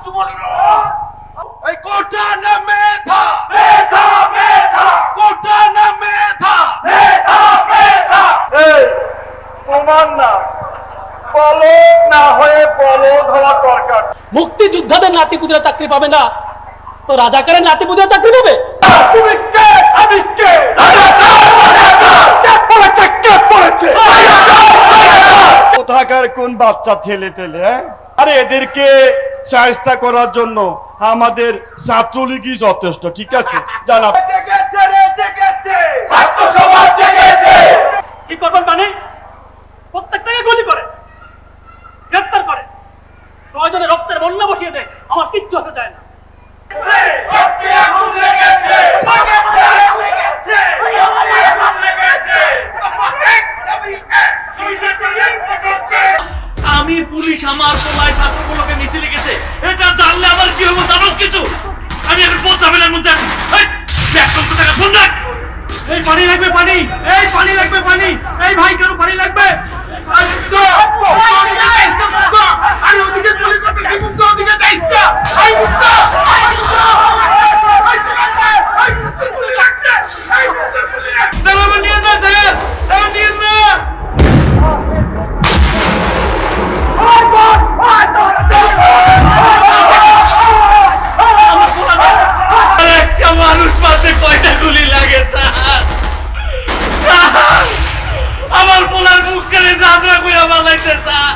কিছু বলি না। এই কোটা না মেধা, কোটা না মেধা। এই তোমার না বলদ না হয়ে বলদ হওয়া দরকার। মুক্তিযোদ্ধাদের নাতিপুতিরা চাকরি পাবে না তো রাজাকারের নাতিপুতিরা চাকরি পাবে? তুমি কে? আমি কে? কোথাকার কোন বাচ্চা ছেলে পেলে? আরে এদেরকে শায়েস্তা করার জন্য আমাদের ছাত্রলীগই যথেষ্ট। ঠিক আছে জানাব। ছাত্র সমাজ জেগেছে। কি করবেন মানে? প্রত্যেকটাকে গুলি করে, গ্রেফতার করে, প্রয়োজনে রক্তের বন্যা বসিয়ে দেয়। আমার কিচ্ছু হতে চায় না। আমি পুলিশ আমার পোলায় ছাত্রগুলোকে নিচে লিখেছে, এটা জানলে আমার কি হবো জানোস কিছু? আমি এখন পঞ্চাবেলার মধ্যে আছি। টাকা ফোন রাখ। এই পানি লাগবে, পানি, এই পানি লাগবে, পানি, এই ভাই কারো পানি লাগবে। আমি ওদিকে গুলি করতেছি, মুক্ত ওদিকে যাইস না। এই মুক্ত, একটা মানুষ পাশে কয়টা গুলি লাগে স্যার? আমার পোলার মুখ কেড়ে যাত্রা করে বানাইতে স্যার।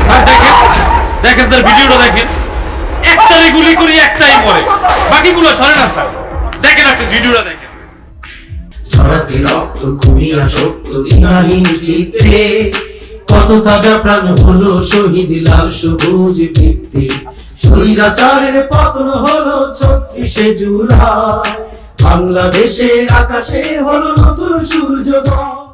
স্যার দেখেন, দেখেন স্যার, ভিডিওটা দেখেন। একটারই গুলি করি, একটাই মরে, বাকিগুলো ছড়ে না স্যার। দেখেন আপনি ভিডিওটা দেখেন। ছড়াতে রক্ত খুনিয়া সত্য বিনাহীন চিত্রে, কত তাজা প্রাণ হলো শহীদ লাল সবুজ বৃত্তে। স্বৈরাচারের পতন হলো ৩৬শে জুলাই, বাংলাদেশের আকাশে হলো নতুন সূর্যোদয়।